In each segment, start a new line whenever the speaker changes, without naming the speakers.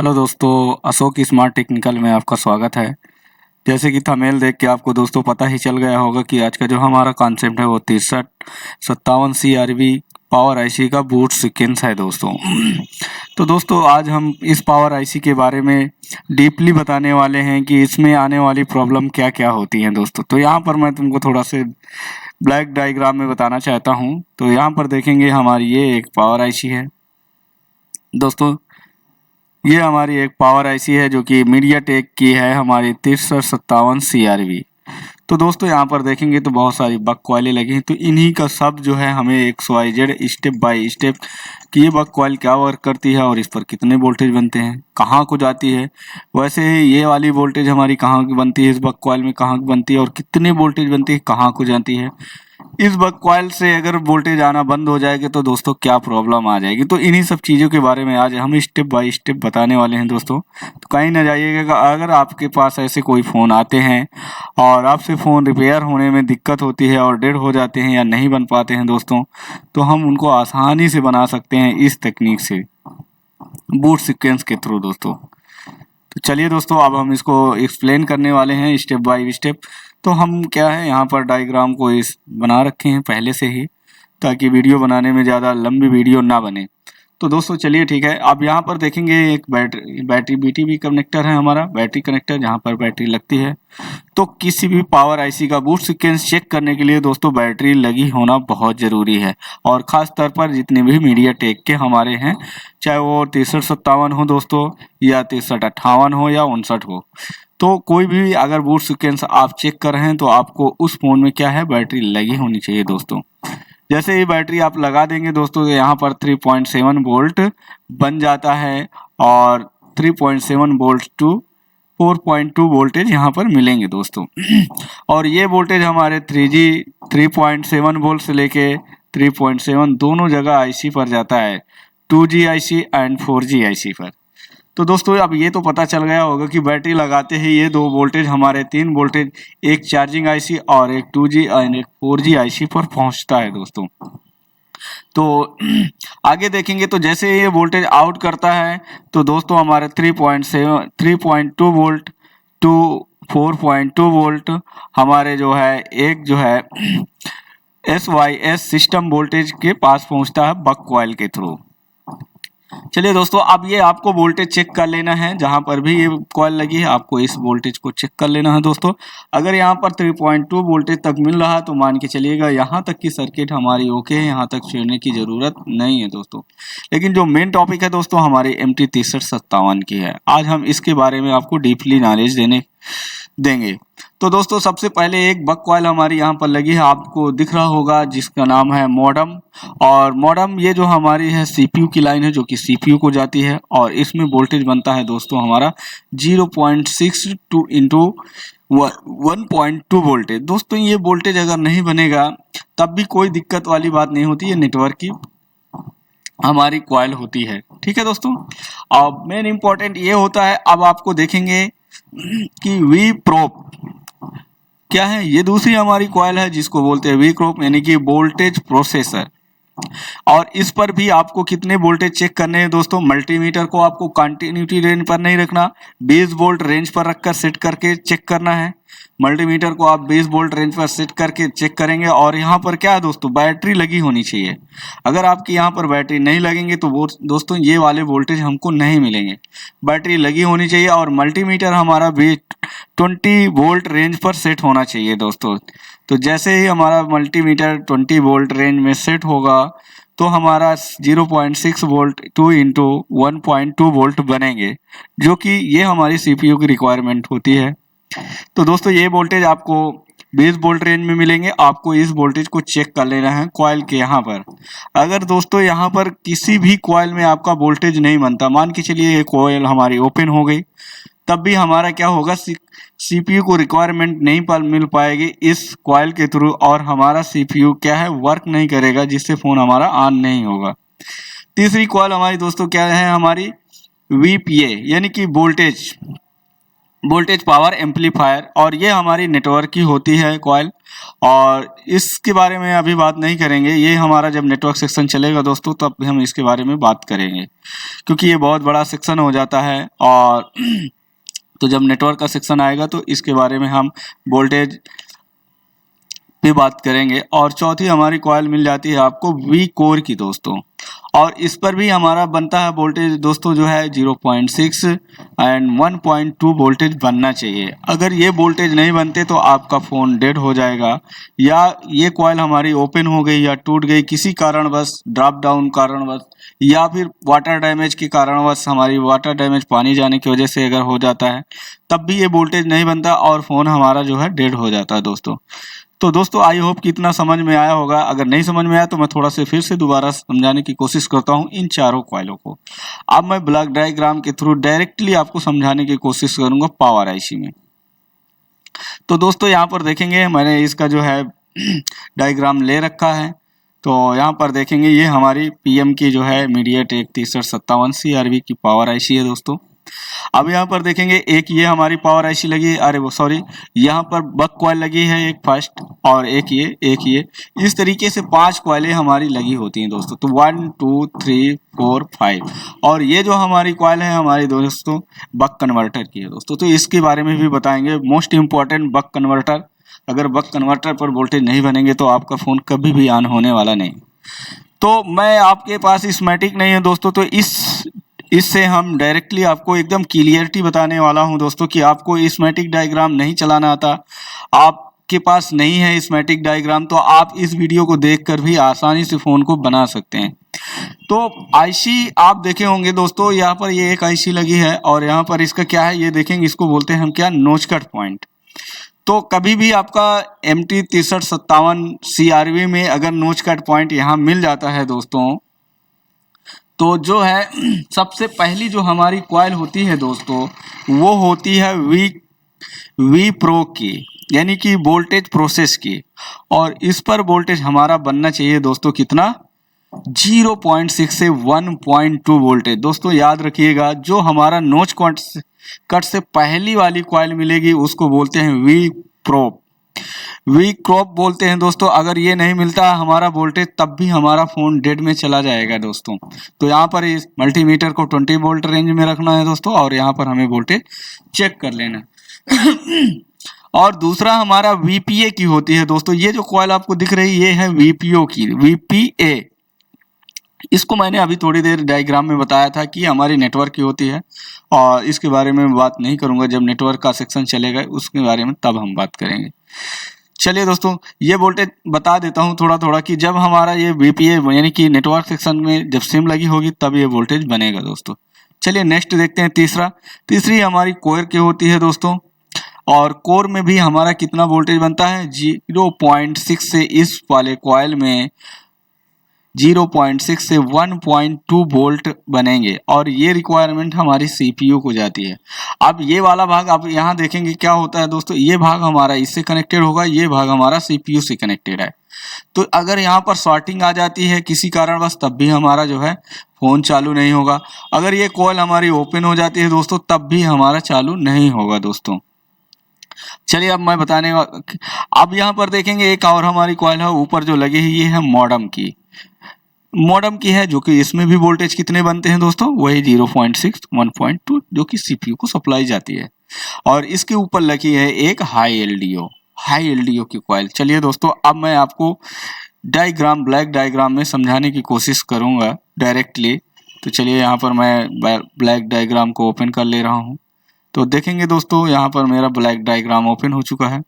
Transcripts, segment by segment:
Hello दोस्तों, Ashok smart technical में आपका स्वागत है। जैसे कि थंबनेल देख के आपको दोस्तों पता ही चल गया होगा कि आज का जो हमारा कॉन्सेप्ट है वो 6357 CRV पावर आईसी का बूट सीक्वेंस है दोस्तों। तो दोस्तों आज हम इस पावर आईसी के बारे में डीपली बताने वाले हैं कि इसमें आने वाली प्रॉब्लम क्या क्या होती हैं दोस्तों। तो यहाँ पर मैं तुमको थोड़ा से ब्लैक डायग्राम में बताना चाहता हूँ। तो यहाँ पर देखेंगे हमारी ये एक पावर आईसी है दोस्तों। ये हमारी एक पावर आईसी है जो कि मीडियाटेक की है, हमारी 6357 CRV। तो दोस्तों यहाँ पर देखेंगे तो बहुत सारी बक कॉइलें लगी हैं। तो इन्हीं का सब जो है हमें XYZ स्टेप बाय स्टेप कि ये बक कॉइल क्या वर्क करती है और इस पर कितने वोल्टेज बनते हैं, कहाँ को जाती है, वैसे ही ये वाली वोल्टेज हमारी कहाँ की बनती है, इस बक कॉइल में कहाँ की बनती है और कितने वोल्टेज बनती है, कहाँ को जाती है। इस बक कॉइल से अगर वोल्टेज आना बंद हो जाएगी तो दोस्तों क्या प्रॉब्लम आ जाएगी। तो इन्हीं सब चीज़ों के बारे में आज हम स्टेप बाय स्टेप बताने वाले हैं दोस्तों। तो कहीं ना जाइएगा। अगर आपके पास ऐसे कोई फ़ोन आते हैं और आपसे फ़ोन रिपेयर होने में दिक्कत होती है और डेड हो जाते हैं या नहीं बन पाते हैं दोस्तों, तो हम उनको आसानी से बना सकते हैं इस तकनीक से, बूट सीक्वेंस के थ्रू दोस्तों। तो चलिए दोस्तों अब हम इसको एक्सप्लेन करने वाले हैं स्टेप बाय स्टेप। तो हम क्या है यहाँ पर डायग्राम को इस बना रखे हैं पहले से ही, ताकि वीडियो बनाने में ज़्यादा लंबी वीडियो ना बने। तो दोस्तों चलिए ठीक है। अब यहाँ पर देखेंगे एक बैटरी BTB कनेक्टर है, हमारा बैटरी कनेक्टर जहाँ पर बैटरी लगती है। तो किसी भी पावर आईसी का बूट सीक्वेंस चेक करने के लिए दोस्तों बैटरी लगी होना बहुत ज़रूरी है। और ख़ास तौर पर जितने भी मीडियाटेक के हमारे हैं, चाहे वो 6357 हो दोस्तों या 6358 हो या 59 हो, तो कोई भी अगर बूट सीक्वेंस आप चेक कर रहे हैं तो आपको उस फ़ोन में क्या है, बैटरी लगी होनी चाहिए दोस्तों। जैसे ही बैटरी आप लगा देंगे दोस्तों तो यहाँ पर 3.7 वोल्ट बन जाता है और 3.7 वोल्ट टू 4.2 वोल्टेज यहाँ पर मिलेंगे दोस्तों। और ये वोल्टेज हमारे 3G 3.7 वोल्ट से लेके 3.7 दोनों जगह आईसी पर जाता है, 2G IC and 4G IC पर। तो दोस्तों अब ये तो पता चल गया होगा कि बैटरी लगाते ही ये दो वोल्टेज हमारे तीन वोल्टेज एक चार्जिंग आईसी और एक 2G और एक 4G आईसी पर पहुंचता है दोस्तों। तो आगे देखेंगे तो जैसे ये वोल्टेज आउट करता है तो दोस्तों हमारे 3.2 वोल्ट टू 4.2 वोल्ट हमारे जो है एक जो है SYS सिस्टम वोल्टेज के पास पहुंचता है बक कॉइल के थ्रू। चलिए दोस्तों अब ये आपको वोल्टेज चेक कर लेना है, जहां पर भी ये कॉइल लगी है आपको इस वोल्टेज को चेक कर लेना है दोस्तों। अगर यहाँ पर 3.2 वोल्टेज तक मिल रहा है तो मान के चलिएगा यहाँ तक की सर्किट हमारी ओके है, यहाँ तक छेड़ने की ज़रूरत नहीं है दोस्तों। लेकिन जो मेन टॉपिक है दोस्तों हमारी MT 6357 की है, आज हम इसके बारे में आपको डीपली नॉलेज देंगे। तो दोस्तों सबसे पहले एक बक कॉइल हमारी यहाँ पर लगी है, आपको दिख रहा होगा, जिसका नाम है मॉडम। और मॉडम ये जो हमारी है CPU की लाइन है जो कि CPU को जाती है और इसमें वोल्टेज बनता है दोस्तों हमारा 0.62 इंटू 1.2 वोल्टेज। दोस्तों ये वोल्टेज अगर नहीं बनेगा तब भी कोई दिक्कत वाली बात नहीं होती है, नेटवर्क की हमारी कॉइल होती है। ठीक है दोस्तों। अब मेन इंपॉर्टेंट ये होता है, अब आपको देखेंगे कि वी प्रोप क्या है, ये दूसरी हमारी कॉइल है जिसको बोलते हैं वी प्रोप यानी कि वोल्टेज प्रोसेसर। और इस पर भी आपको कितने वोल्टेज चेक करने हैं दोस्तों, मल्टीमीटर को आपको कंटिन्यूटी रेंज पर नहीं रखना, 20 वोल्ट रेंज पर रखकर सेट करके चेक करना है। मल्टीमीटर को आप 20 वोल्ट रेंज पर सेट करके चेक करेंगे। और यहाँ पर क्या है दोस्तों, बैटरी लगी होनी चाहिए। अगर आपकी यहाँ पर बैटरी नहीं लगेंगे तो वो दोस्तों ये वाले वोल्टेज हमको नहीं मिलेंगे। बैटरी लगी होनी चाहिए और मल्टीमीटर हमारा 20 वोल्ट रेंज पर सेट होना चाहिए दोस्तों। तो जैसे ही हमारा मल्टीमीटर 20 वोल्ट रेंज में सेट होगा तो हमारा 0.6 वोल्ट 2 इंटू 1.2 वोल्ट बनेंगे, जो कि ये हमारी CPU की रिक्वायरमेंट होती है। तो दोस्तों ये वोल्टेज आपको 20 वोल्ट रेंज में मिलेंगे। आपको इस वोल्टेज को चेक कर लेना है कॉइल के यहाँ पर। अगर दोस्तों यहाँ पर किसी भी कॉइल में आपका वोल्टेज नहीं बनता, मान के चलिए ये कॉइल हमारी ओपन हो गई, तब भी हमारा क्या होगा, CPU को रिक्वायरमेंट नहीं मिल पाएगी इस कॉइल के थ्रू और हमारा CPU क्या है, वर्क नहीं करेगा, जिससे फ़ोन हमारा ऑन नहीं होगा। तीसरी कॉइल हमारी दोस्तों क्या है, हमारी VPA यानी कि वोल्टेज वोल्टेज पावर एम्पलीफायर, और ये हमारी नेटवर्क की होती है कॉइल। और इसके बारे में अभी बात नहीं करेंगे, ये हमारा जब नेटवर्क सेक्शन चलेगा दोस्तों तब हम इसके बारे में बात करेंगे, क्योंकि ये बहुत बड़ा सेक्शन हो जाता है। और तो जब नेटवर्क का सेक्शन आएगा तो इसके बारे में हम वोल्टेज पे बात करेंगे। और चौथी हमारी कॉइल मिल जाती है आपको वी कोर की दोस्तों, और इस पर भी हमारा बनता है वोल्टेज दोस्तों जो है 0.6 एंड 1.2 वोल्टेज बनना चाहिए। अगर ये वोल्टेज नहीं बनते तो आपका फ़ोन डेड हो जाएगा, या ये कॉइल हमारी ओपन हो गई या टूट गई किसी कारणवश, ड्रॉप डाउन कारणवश, या फिर वाटर डैमेज के कारणवश, हमारी वाटर डैमेज पानी जाने की वजह से अगर हो जाता है तब भी ये वोल्टेज नहीं बनता और फ़ोन हमारा जो है डेड हो जाता है दोस्तों। तो दोस्तों आई होप कि इतना समझ में आया होगा। अगर नहीं समझ में आया तो मैं थोड़ा से फिर से दोबारा समझाने की कोशिश करता हूं इन चारों कॉइलों को। अब मैं ब्लॉक डायग्राम के थ्रू डायरेक्टली आपको समझाने की कोशिश करूंगा पावर आईसी में। तो दोस्तों यहाँ पर देखेंगे मैंने इसका जो है डायग्राम ले रखा है। तो यहाँ पर देखेंगे ये हमारी पीएम की जो है मीडियाटेक 6357 CRV की पावर आईसी है दोस्तों। अब यहाँ पर देखेंगे एक ये हमारी पावर आईसी लगी है, अरे वो सॉरी, यहाँ पर बक कॉइल लगी है एक फर्स्ट, और एक ये, इस तरीके से 5 कॉइलें हमारी लगी होती हैं दोस्तों। तो 1 2 3 4 5, और ये जो हमारी कॉइल है हमारी दोस्तों बक कन्वर्टर की है दोस्तों। तो इसके बारे में भी बताएंगे, मोस्ट इंपॉर्टेंट बक कन्वर्टर। अगर बक कन्वर्टर पर वोल्टेज नहीं बनेंगे तो आपका फ़ोन कभी भी ऑन होने वाला नहीं। तो मैं आपके पास स्कीमेटिक नहीं है दोस्तों, तो इससे हम डायरेक्टली आपको एकदम क्लियरिटी बताने वाला हूं दोस्तों कि आपको स्कीमेटिक डायग्राम नहीं चलाना आता, आपके पास नहीं है स्कीमेटिक डायग्राम, तो आप इस वीडियो को देखकर भी आसानी से फ़ोन को बना सकते हैं। तो आईसी आप देखे होंगे दोस्तों, यहाँ पर ये एक आईसी लगी है और यहाँ पर इसका क्या है ये देखेंगे, इसको बोलते हैं हम क्या, नोच कट पॉइंट। तो कभी भी आपका MT 6357 CRV में अगर नोच कट पॉइंट यहाँ मिल जाता है दोस्तों, तो जो है सबसे पहली जो हमारी कॉइल होती है दोस्तों वो होती है वी प्रो की, यानी कि वोल्टेज प्रोसेस की। और इस पर वोल्टेज हमारा बनना चाहिए दोस्तों कितना, 0.6 से 1.2 वोल्टेज। दोस्तों याद रखिएगा, जो हमारा नोच कट से पहली वाली कॉइल मिलेगी उसको बोलते हैं वी क्रॉप बोलते हैं दोस्तों। अगर ये नहीं मिलता हमारा वोल्टेज तब भी हमारा फोन डेड में चला जाएगा दोस्तों। तो यहाँ पर इस मल्टीमीटर को 20 वोल्ट रेंज में रखना है दोस्तों, और यहाँ पर हमें वोल्टेज चेक कर लेना। और दूसरा हमारा VPA की होती है दोस्तों। ये जो कॉइल आपको दिख रही है ये है VPO की, VPA। इसको मैंने अभी थोड़ी देर डायग्राम में बताया था कि हमारी नेटवर्क की होती है, और इसके बारे में बात नहीं करूंगा, जब नेटवर्क का सेक्शन चलेगा उसके बारे में तब हम बात करेंगे। चलिए दोस्तों ये वोल्टेज बता देता हूं थोड़ा थोड़ा कि जब हमारा ये VPA यानी कि नेटवर्क सेक्शन में जब सिम लगी होगी तब ये वोल्टेज बनेगा दोस्तों। चलिए नेक्स्ट देखते हैं तीसरी हमारी कोर की होती है दोस्तों, और कोर में भी हमारा कितना वोल्टेज बनता है, 0.6 से इस वाले कॉइल में 0.6 से 1.2 वोल्ट बनेंगे, और ये रिक्वायरमेंट हमारी CPU को जाती है। अब ये वाला भाग आप यहाँ देखेंगे क्या होता है दोस्तों, ये भाग हमारा इससे कनेक्टेड होगा, ये भाग हमारा CPU से कनेक्टेड है। तो अगर यहाँ पर शॉर्टिंग आ जाती है किसी कारणवश तब भी हमारा जो है फ़ोन चालू नहीं होगा। अगर ये कॉइल हमारी ओपन हो जाती है दोस्तों तब भी हमारा चालू नहीं होगा दोस्तों। चलिए अब मैं बताने अब यहाँ पर देखेंगे एक और हमारी कॉइल है ऊपर जो लगी है, ये है मॉडम की है, जो कि इसमें भी वोल्टेज कितने बनते हैं दोस्तों, वही 0.6 1.2 जो कि CPU को सप्लाई जाती है। और इसके ऊपर लगी है एक हाई LDO की कॉइल। चलिए दोस्तों अब मैं आपको ब्लैक डायग्राम में समझाने की कोशिश करूंगा डायरेक्टली। तो चलिए यहाँ पर मैं ब्लैक डायग्राम को ओपन कर ले रहा हूँ। तो देखेंगे दोस्तों यहाँ पर मेरा ब्लैक डायग्राम ओपन हो चुका है।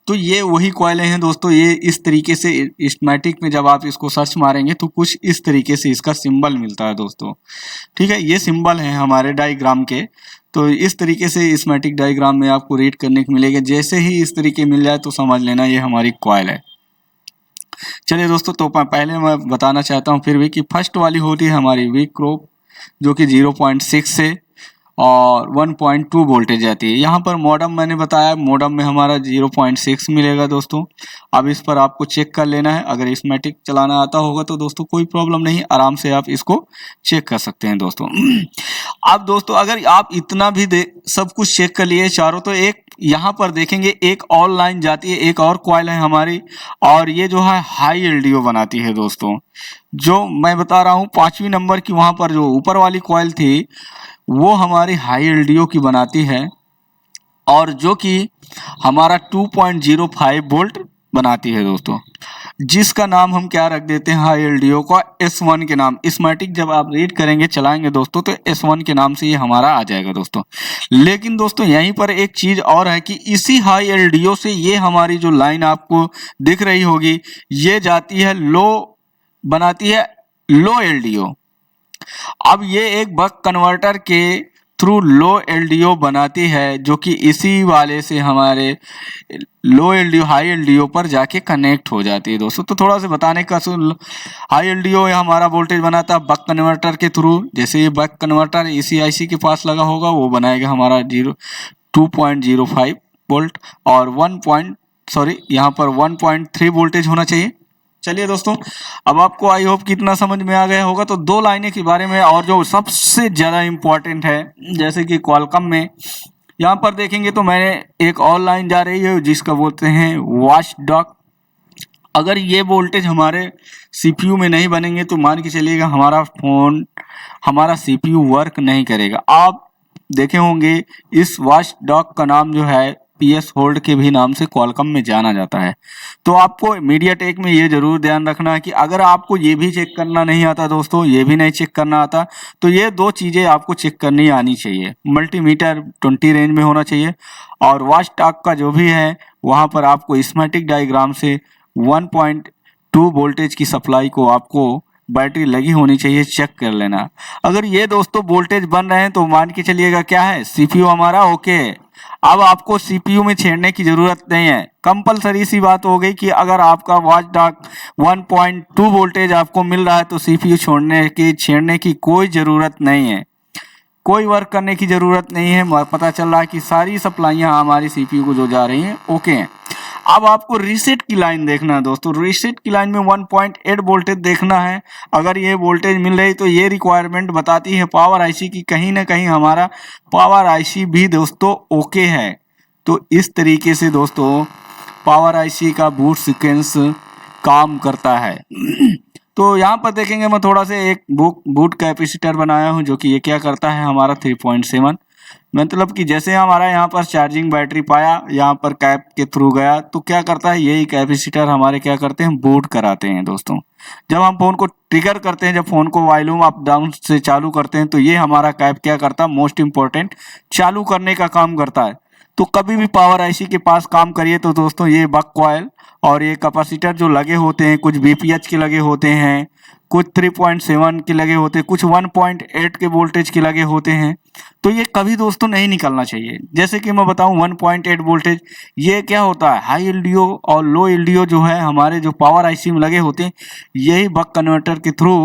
तो ये वही कॉइलें हैं दोस्तों, ये इस तरीके से स्कीमेटिक में जब आप इसको सर्च मारेंगे तो कुछ इस तरीके से इसका सिंबल मिलता है दोस्तों। ठीक है, ये सिंबल है हमारे डायग्राम के। तो इस तरीके से स्कीमेटिक डायग्राम में आपको रीड करने को मिलेगा। जैसे ही इस तरीके मिल जाए तो समझ लेना ये हमारी कॉइल है। चलिए दोस्तों, तो पहले मैं बताना चाहता हूँ फिर भी कि फर्स्ट वाली होती है हमारी वी क्रॉप, जो कि 0.6 से और 1.2 वोल्टेज जाती है। यहाँ पर मॉडम मैंने बताया, मॉडम में हमारा 0.6 मिलेगा दोस्तों। अब इस पर आपको चेक कर लेना है। अगर स्कीमेटिक चलाना आता होगा तो दोस्तों कोई प्रॉब्लम नहीं, आराम से आप इसको चेक कर सकते हैं दोस्तों। अब दोस्तों अगर आप इतना भी सब कुछ चेक कर लिए चारों, तो एक यहाँ पर देखेंगे एक और लाइन जाती है, एक और कॉइल है हमारी, और ये जो है हाई एलडीओ बनाती है दोस्तों। जो मैं बता रहा हूँ 5वीं नंबर की वहाँ पर जो ऊपर वाली कॉइल थी वो हमारी हाई एलडीओ की बनाती है, और जो कि हमारा 2.05 वोल्ट बनाती है दोस्तों, जिसका नाम हम क्या रख देते हैं हाई एलडीओ का S1 के नाम। स्कीमेटिक जब आप रीड करेंगे चलाएंगे दोस्तों तो S1 के नाम से ये हमारा आ जाएगा दोस्तों। लेकिन दोस्तों यहीं पर एक चीज और है कि इसी हाई एलडीओ से ये हमारी जो लाइन आपको दिख रही होगी ये जाती है लो, बनाती है लो एलडीओ। अब ये एक बक कन्वर्टर के थ्रू लो एलडीओ बनाती है, जो कि इसी वाले से हमारे लो एलडीओ हाई एलडीओ पर जाके कनेक्ट हो जाती है दोस्तों। तो थोड़ा सा बताने का हाई एलडीओ हमारा वोल्टेज बनाता है बक कन्वर्टर के थ्रू। जैसे ये बक कन्वर्टर इसी आईसी के पास लगा होगा वो बनाएगा हमारा 2.05 वोल्ट और यहाँ पर 1.3 वोल्टेज होना चाहिए। चलिए दोस्तों अब आपको आई होप कि इतना समझ में आ गया होगा। तो दो लाइनें के बारे में, और जो सबसे ज़्यादा इम्पोर्टेंट है जैसे कि क्वालकॉम में यहाँ पर देखेंगे तो मैंने एक और लाइन जा रही है जिसका बोलते हैं वॉचडॉग। अगर ये वोल्टेज हमारे सीपीयू में नहीं बनेंगे तो मान के चलिएगा हमारा सीपीयू वर्क नहीं करेगा। आप देखे होंगे इस वॉचडॉग का नाम जो है PS होल्ड के भी नाम से क्वालकॉम में जाना जाता है। तो आपको मीडियाटेक में ये जरूर ध्यान रखना है कि अगर आपको ये भी चेक करना नहीं आता दोस्तों, ये भी नहीं चेक करना आता, तो ये दो चीज़ें आपको चेक करनी आनी चाहिए। मल्टीमीटर 20 रेंज में होना चाहिए, और वॉचडॉग का जो भी है वहाँ पर आपको स्कीमेटिक डायग्राम से 1.2 वोल्टेज की सप्लाई को आपको बैटरी लगी होनी चाहिए, चेक कर लेना। अगर ये दोस्तों वोल्टेज बन रहे हैं तो मान के चलिएगा क्या है सीपीयू हमारा ओके है। अब आपको सीपीयू में छेड़ने की जरूरत नहीं है। कंपलसरी सी बात हो गई कि अगर आपका वॉचडॉग 1.2 वोल्टेज आपको मिल रहा है तो सीपीयू छेड़ने की कोई जरूरत नहीं है, कोई वर्क करने की जरूरत नहीं है। पता चल रहा है कि सारी सप्लाइयाँ हमारी सीपीयू को जो जा रही हैं ओके हैं। अब आपको रीसेट की लाइन देखना है दोस्तों। रीसेट की लाइन में 1.8 वोल्टेज देखना है। अगर ये वोल्टेज मिल रही तो ये रिक्वायरमेंट बताती है पावर आईसी की कहीं ना कहीं हमारा पावर आईसी भी दोस्तों ओके है। तो इस तरीके से दोस्तों पावर आईसी का बूट सीक्वेंस काम करता है। तो यहाँ पर देखेंगे मैं थोड़ा सा एक बूट कैपेसिटर बनाया हूँ जो कि ये क्या करता है हमारा 3.7, मतलब कि जैसे हमारा यहाँ पर चार्जिंग बैटरी पाया, यहाँ पर कैप के थ्रू गया तो क्या करता है यही कैपेसिटर हमारे क्या करते हैं बूट कराते हैं दोस्तों। जब हम फोन को ट्रिगर करते हैं, जब फोन को वॉल्यूम अप डाउन से चालू करते हैं तो ये हमारा कैप क्या करता है मोस्ट इम्पोर्टेंट चालू करने का काम करता है। तो कभी भी पावर आईसी के पास काम करिए तो दोस्तों ये बक कॉइल और ये कैपेसिटर जो लगे होते हैं, कुछ बीपीएच के लगे होते हैं, कुछ 3.7 के लगे होते हैं, कुछ 1.8 के वोल्टेज के लगे होते हैं, तो ये कभी दोस्तों नहीं निकलना चाहिए। जैसे कि मैं बताऊं 1.8 वोल्टेज ये क्या होता है हाई एलडीओ और लो एलडीओ जो है हमारे जो पावर आईसी में लगे होते हैं यही बक कन्वर्टर के थ्रू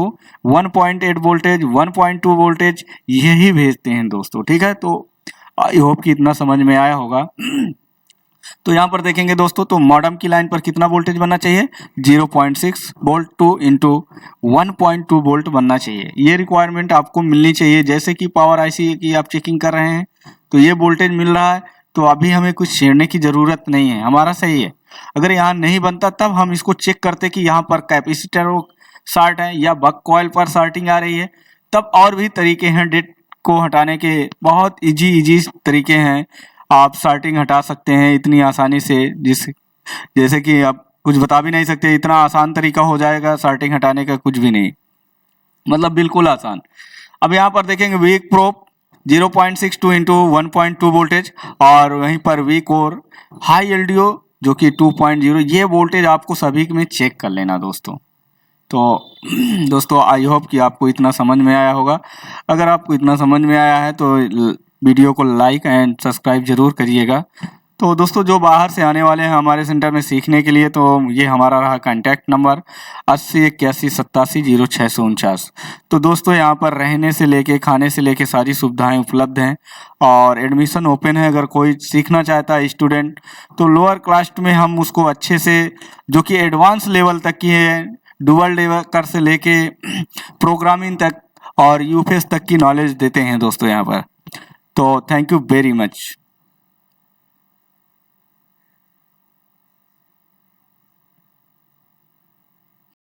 1.8 वोल्टेज 1.2 वोल्टेज यही भेजते हैं दोस्तों। ठीक है, तो आई होप कि इतना समझ में आया होगा। तो यहाँ पर देखेंगे दोस्तों तो मॉडम की लाइन पर कितना वोल्टेज बनना चाहिए 0.6 वोल्ट टू इंटू 1.2 वोल्ट बनना चाहिए। ये रिक्वायरमेंट आपको मिलनी चाहिए। जैसे कि पावर आईसी की आप चेकिंग कर रहे हैं तो ये वोल्टेज मिल रहा है तो अभी हमें कुछ छेड़ने की ज़रूरत नहीं है, हमारा सही है। अगर यहाँ नहीं बनता तब हम इसको चेक करते कि यहाँ पर कैपेसिटर शार्ट है या बक कॉइल पर शार्टिंग आ रही है, तब और भी तरीके हैं डेट को हटाने के, बहुत इजी तरीके हैं। आप शार्टिंग हटा सकते हैं इतनी आसानी से जैसे कि आप कुछ बता भी नहीं सकते, इतना आसान तरीका हो जाएगा शार्टिंग हटाने का, कुछ भी नहीं, मतलब बिल्कुल आसान। अब यहाँ पर देखेंगे वीक प्रोब 0.62 इंटू 1.2 वोल्टेज और वहीं पर वीक और हाई एलडीओ जो कि 2.0, ये वोल्टेज आपको सभी में चेक कर लेना दोस्तों। तो दोस्तों आई होप कि आपको इतना समझ में आया होगा। अगर आपको इतना समझ में आया है तो वीडियो को लाइक एंड सब्सक्राइब जरूर करिएगा। तो दोस्तों जो बाहर से आने वाले हैं हमारे सेंटर में सीखने के लिए, तो ये हमारा रहा कांटेक्ट नंबर 8081870649। तो दोस्तों यहाँ पर रहने से लेके खाने से लेके सारी सुविधाएं उपलब्ध हैं और एडमिशन ओपन है। अगर कोई सीखना चाहता है स्टूडेंट, तो लोअर क्लास में हम उसको अच्छे से, जो कि एडवांस लेवल तक की है, डुअल डेवलपर से लेके प्रोग्रामिंग तक और यूपीएस तक की नॉलेज देते हैं दोस्तों यहाँ पर। तो थैंक यू वेरी मच।